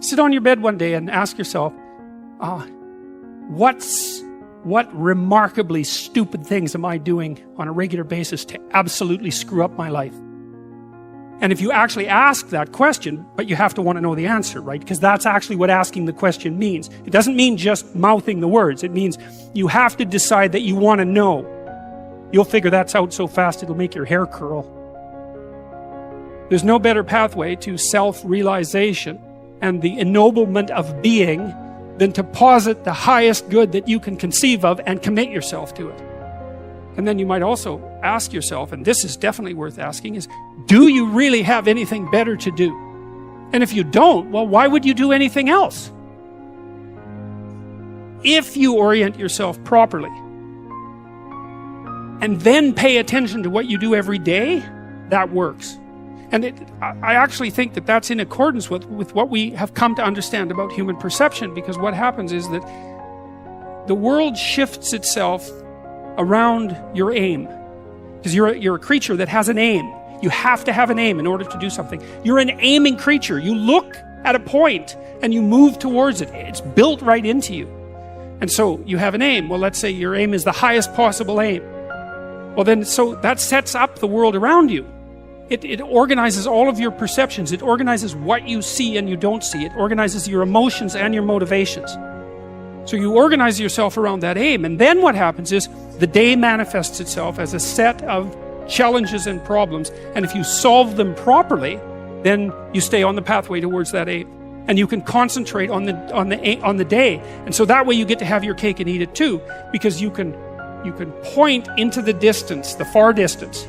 Sit on your bed one day and ask yourself, what remarkably stupid things am I doing on a regular basis to absolutely screw up my life? And if you actually ask that question, but you have to want to know the answer, right? Because that's actually what asking the question means. It doesn't mean just mouthing the words. It means you have to decide that you want to know. You'll figure that's out so fast it'll make your hair curl. There's no better pathway to self-realization and the ennoblement of being than to posit the highest good that you can conceive of and commit yourself to it. And then you might also ask yourself, and this is definitely worth asking, is, do you really have anything better to do? And if you don't, well, why would you do anything else? If you orient yourself properly, and then pay attention to what you do every day, that works. And I actually think that that's in accordance with what we have come to understand about human perception, because what happens is that the world shifts itself around your aim. Because you're a creature that has an aim. You have to have an aim in order to do something. You're an aiming creature. You look at a point and you move towards it. It's built right into you. And so you have an aim. Well, let's say your aim is the highest possible aim. Well then, so that sets up the world around you. It organizes all of your perceptions. It organizes what you see and you don't see. It organizes your emotions and your motivations. So you organize yourself around that aim, and then what happens is the day manifests itself as a set of challenges and problems, and if you solve them properly, then you stay on the pathway towards that aim, and you can concentrate on the day, and so that way you get to have your cake and eat it too, because you can point into the distance, the far distance,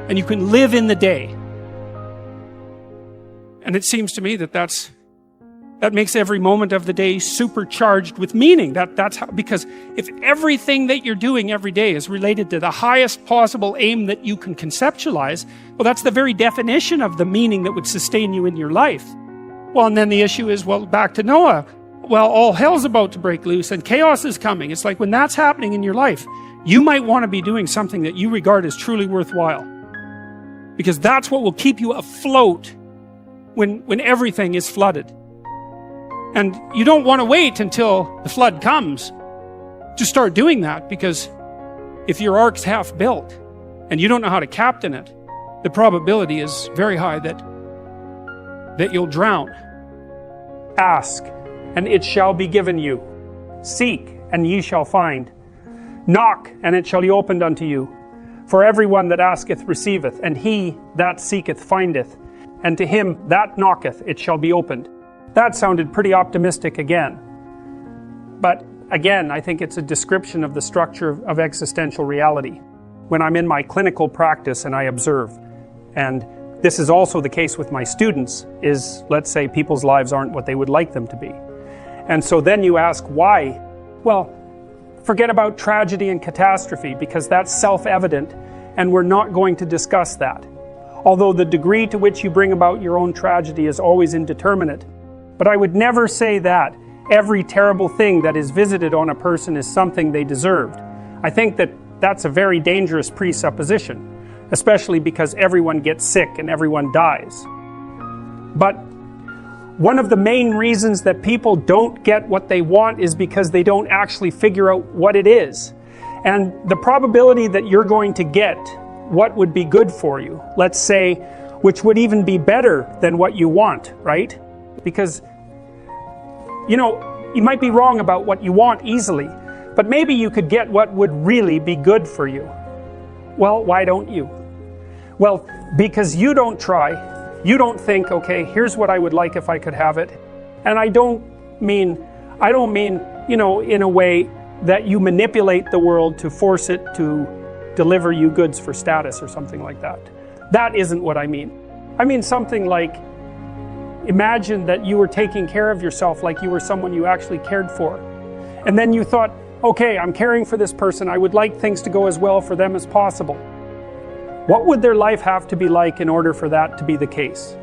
and you can live in the day. And it seems to me that that makes every moment of the day supercharged with meaning. That's how, because if everything that you're doing every day is related to the highest possible aim that you can conceptualize, well, that's the very definition of the meaning that would sustain you in your life. Well, and then the issue is, well, back to Noah. Well, all hell's about to break loose and chaos is coming. It's like when that's happening in your life, you might want to be doing something that you regard as truly worthwhile. Because that's what will keep you afloat when everything is flooded. And you don't want to wait until the flood comes to start doing that, because if your ark's half built and you don't know how to captain it, the probability is very high that you'll drown. Ask, and it shall be given you. Seek, and ye shall find. Knock, and it shall be opened unto you. For everyone that asketh receiveth, and he that seeketh findeth, and to him that knocketh it shall be opened. That sounded pretty optimistic again. But again, I think it's a description of the structure of existential reality. When I'm in my clinical practice and I observe, and this is also the case with my students, is, let's say, people's lives aren't what they would like them to be. And so then you ask why? Well, forget about tragedy and catastrophe, because that's self-evident, and we're not going to discuss that. Although the degree to which you bring about your own tragedy is always indeterminate. But I would never say that every terrible thing that is visited on a person is something they deserved. I think that that's a very dangerous presupposition, especially because everyone gets sick and everyone dies. But one of the main reasons that people don't get what they want is because they don't actually figure out what it is. And the probability that you're going to get what would be good for you, let's say, which would even be better than what you want, right? Because, you know, you might be wrong about what you want easily, but maybe you could get what would really be good for you. Well, why don't you? Well, because you don't try. You don't think, okay, here's what I would like if I could have it. And I don't mean, you know, in a way that you manipulate the world to force it to deliver you goods for status or something like that. That isn't what I mean. I mean something like, imagine that you were taking care of yourself like you were someone you actually cared for. And then you thought, okay, I'm caring for this person. I would like things to go as well for them as possible. What would their life have to be like in order for that to be the case?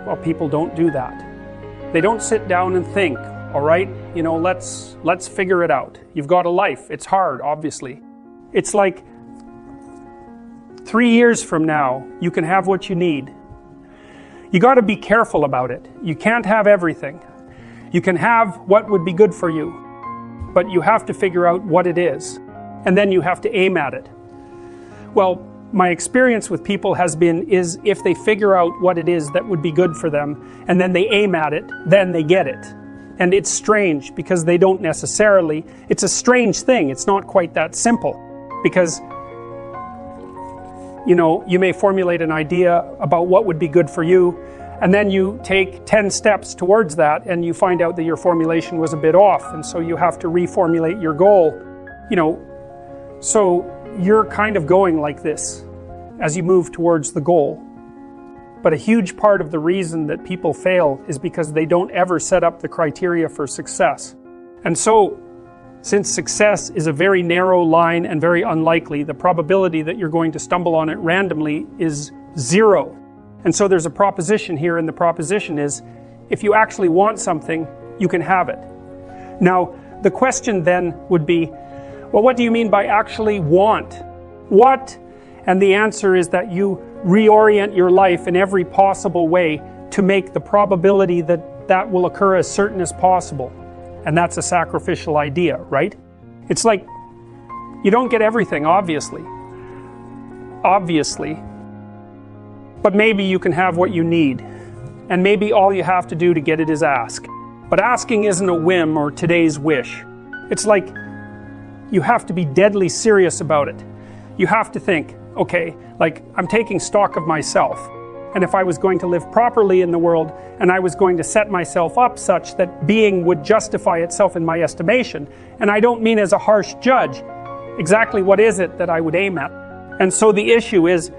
Well, people don't do that. They don't sit down and think, all right, you know, let's figure it out. You've got a life. It's hard, obviously. It's like 3 years from now, you can have what you need. You got to be careful about it. You can't have everything. You can have what would be good for you, but you have to figure out what it is, and then you have to aim at it. Well, my experience with people is if they figure out what it is that would be good for them, and then they aim at it, then they get it. And it's strange because they don't necessarily, it's a strange thing. It's not quite that simple because, you may formulate an idea about what would be good for you, and then you take 10 steps towards that and you find out that your formulation was a bit off, and so you have to reformulate your goal. So you're kind of going like this as you move towards the goal. But a huge part of the reason that people fail is because they don't ever set up the criteria for success. And so, since success is a very narrow line and very unlikely, the probability that you're going to stumble on it randomly is 0. And so there's a proposition here, and the proposition is, if you actually want something, you can have it. Now, the question then would be, well, what do you mean by actually want? What? And the answer is that you reorient your life in every possible way to make the probability that that will occur as certain as possible. And that's a sacrificial idea, right? It's like, you don't get everything, obviously. But maybe you can have what you need. And maybe all you have to do to get it is ask. But asking isn't a whim or today's wish. It's like, you have to be deadly serious about it. You have to think, okay, like I'm taking stock of myself. And if I was going to live properly in the world, and I was going to set myself up such that being would justify itself in my estimation, and I don't mean as a harsh judge, exactly what is it that I would aim at? And so the issue is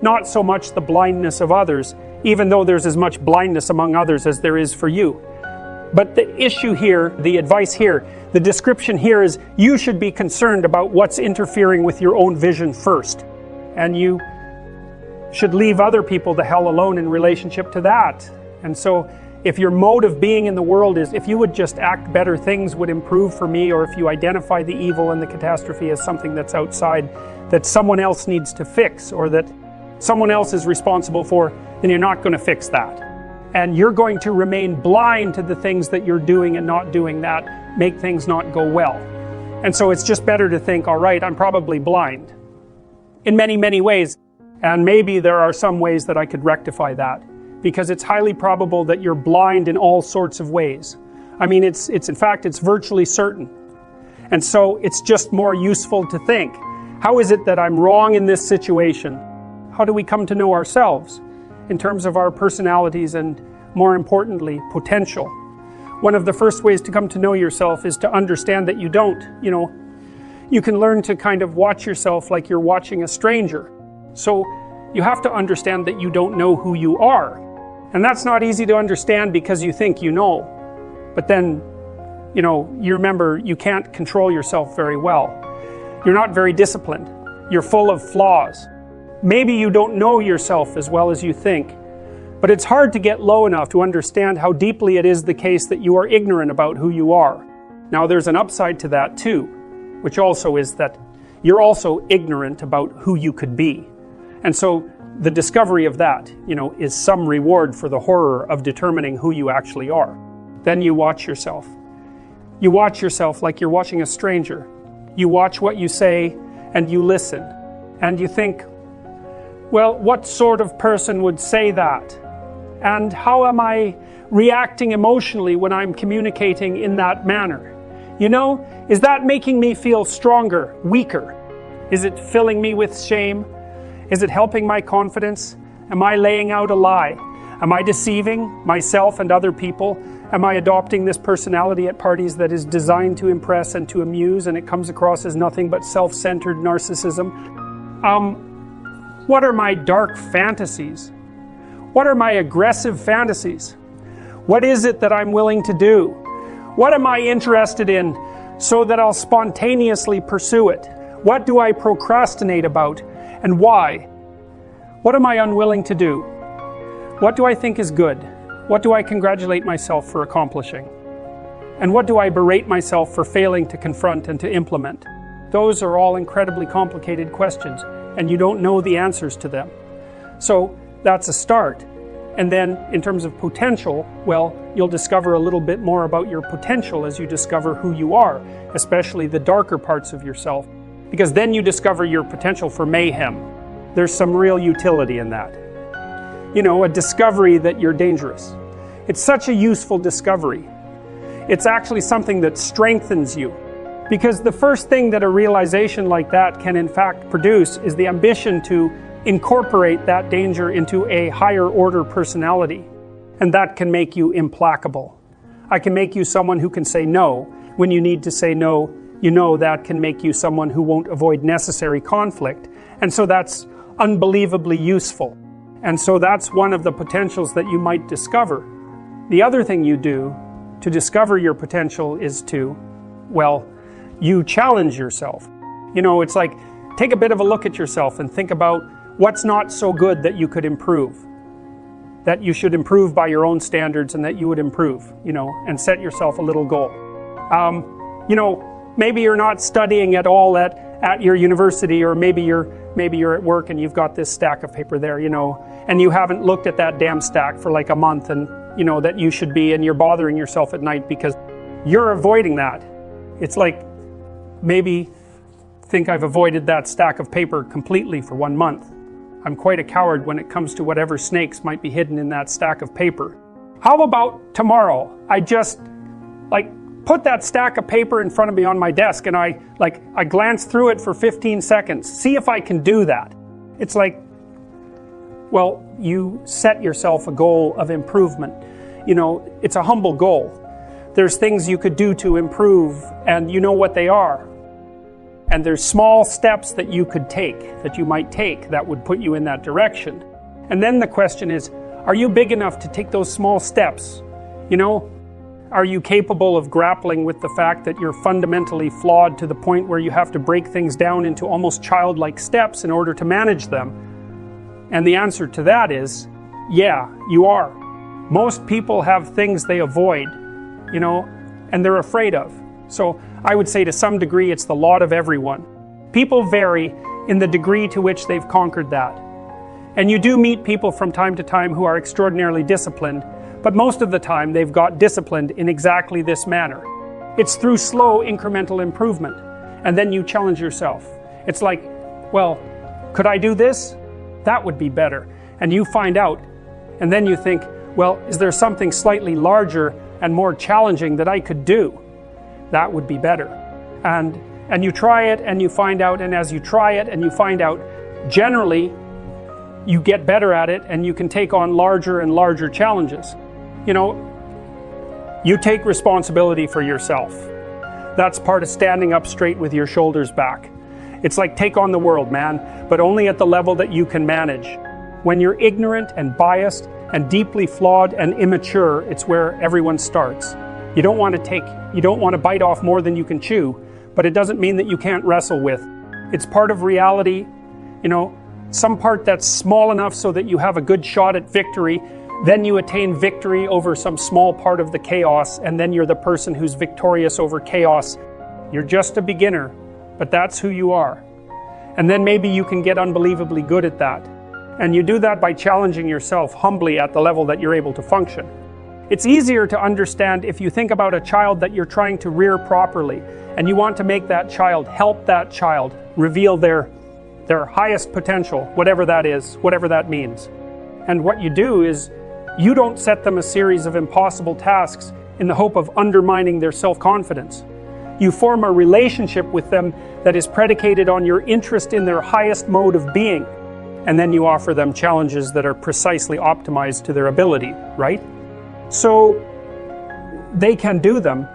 not so much the blindness of others, even though there's as much blindness among others as there is for you. But the issue here, the advice here, the description here is you should be concerned about what's interfering with your own vision first. And you should leave other people the hell alone in relationship to that. And so if your mode of being in the world is, if you would just act better, things would improve for me, or if you identify the evil and the catastrophe as something that's outside, that someone else needs to fix, or that someone else is responsible for, then you're not going to fix that. And you're going to remain blind to the things that you're doing and not doing that make things not go well. And so it's just better to think, all right, I'm probably blind in many, many ways. And maybe there are some ways that I could rectify that, because it's highly probable that you're blind in all sorts of ways. I mean, it's in fact, it's virtually certain. And so it's just more useful to think, how is it that I'm wrong in this situation? How do we come to know ourselves in terms of our personalities and, more importantly, potential? One of the first ways to come to know yourself is to understand that you don't. You can learn to kind of watch yourself like you're watching a stranger. So you have to understand that you don't know who you are. And that's not easy to understand because you think you know. But then, you remember you can't control yourself very well. You're not very disciplined. You're full of flaws. Maybe you don't know yourself as well as you think. But it's hard to get low enough to understand how deeply it is the case that you are ignorant about who you are. Now there's an upside to that too, which also is that you're also ignorant about who you could be. And so the discovery of that, is some reward for the horror of determining who you actually are. Then you watch yourself. You watch yourself like you're watching a stranger. You watch what you say and you listen. And you think, well, what sort of person would say that? And how am I reacting emotionally when I'm communicating in that manner? Is that making me feel stronger, weaker? Is it filling me with shame? Is it helping my confidence? Am I laying out a lie? Am I deceiving myself and other people? Am I adopting this personality at parties that is designed to impress and to amuse, and it comes across as nothing but self-centered narcissism? What are my dark fantasies? What are my aggressive fantasies? What is it that I'm willing to do? What am I interested in so that I'll spontaneously pursue it? What do I procrastinate about, and why? What am I unwilling to do? What do I think is good? What do I congratulate myself for accomplishing? And what do I berate myself for failing to confront and to implement? Those are all incredibly complicated questions, and you don't know the answers to them. So that's a start. And then in terms of potential, well, you'll discover a little bit more about your potential as you discover who you are, especially the darker parts of yourself, because then you discover your potential for mayhem. There's some real utility in that. You know, a discovery that you're dangerous. It's such a useful discovery. It's actually something that strengthens you, because the first thing that a realization like that can in fact produce is the ambition to incorporate that danger into a higher order personality. And that can make you implacable. I can make you someone who can say no when you need to say no. You know, that can make you someone who won't avoid necessary conflict. And so that's unbelievably useful. And so that's one of the potentials that you might discover. The other thing you do to discover your potential is to, well, you challenge yourself. You know, it's like, take a bit of a look at yourself and think about what's not so good that you could improve, that you should improve by your own standards and that you would improve, you know, and set yourself a little goal. You know, maybe you're not studying at all at your university, or maybe you're at work and you've got this stack of paper there, you know, and you haven't looked at that damn stack for like a month, and you know that you should be, and you're bothering yourself at night because you're avoiding that. It's like, maybe think I've avoided that stack of paper completely for 1 month. I'm quite a coward when it comes to whatever snakes might be hidden in that stack of paper. How about tomorrow? I just put that stack of paper in front of me on my desk, and I glance through it for 15 seconds. See if I can do that. It's like, well, you set yourself a goal of improvement. You know, it's a humble goal. There's things you could do to improve, and you know what they are. And there's small steps that you could take, that you might take, that would put you in that direction. And then the question is, are you big enough to take those small steps? You know, are you capable of grappling with the fact that you're fundamentally flawed to the point where you have to break things down into almost childlike steps in order to manage them? And the answer to that is, yeah, you are. Most people have things they avoid, you know, and they're afraid of. So I would say to some degree it's the lot of everyone. People vary in the degree to which they've conquered that. And you do meet people from time to time who are extraordinarily disciplined, but most of the time they've got disciplined in exactly this manner. It's through slow incremental improvement. And then you challenge yourself. It's like, well, could I do this? That would be better. And you find out. And then you think, well, is there something slightly larger and more challenging that I could do? That would be better. And you try it and you find out, and as you try it and you find out, generally you get better at it and you can take on larger and larger challenges. You know, you take responsibility for yourself. That's part of standing up straight with your shoulders back. It's like, take on the world, man, but only at the level that you can manage. When you're ignorant and biased and deeply flawed and immature, it's where everyone starts. You don't want to bite off more than you can chew, but it doesn't mean that you can't wrestle with. It's part of reality, you know, some part that's small enough so that you have a good shot at victory. Then you attain victory over some small part of the chaos, and then you're the person who's victorious over chaos. You're just a beginner, but that's who you are. And then maybe you can get unbelievably good at that. And you do that by challenging yourself humbly at the level that you're able to function. It's easier to understand if you think about a child that you're trying to rear properly, and you want to make that child, help that child reveal their highest potential, whatever that is, whatever that means. And what you do is, you don't set them a series of impossible tasks in the hope of undermining their self-confidence. You form a relationship with them that is predicated on your interest in their highest mode of being. And then you offer them challenges that are precisely optimized to their ability, right? So they can do them,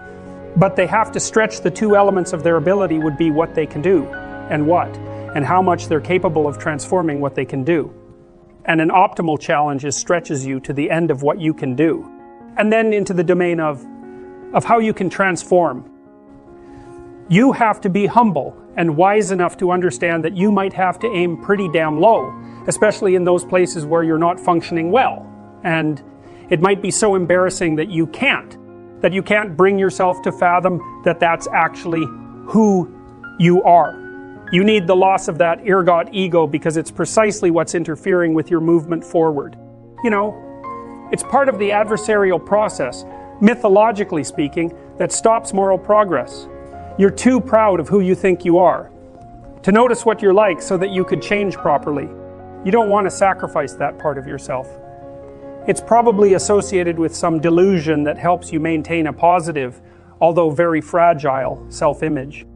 but they have to stretch the two elements of their ability would be what they can do and what, and how much they're capable of transforming what they can do. And an optimal challenge stretches you to the end of what you can do, and then into the domain of how you can transform. You have to be humble and wise enough to understand that you might have to aim pretty damn low, especially in those places where you're not functioning well. And it might be so embarrassing that you can't bring yourself to fathom that that's actually who you are. You need the loss of that ergot ego, because it's precisely what's interfering with your movement forward. You know, It's part of the adversarial process, mythologically speaking, that stops moral progress. You're too proud of who you think you are to notice what you're like so that you could change properly. You don't want to sacrifice that part of yourself. It's probably associated with some delusion that helps you maintain a positive, although very fragile, self-image.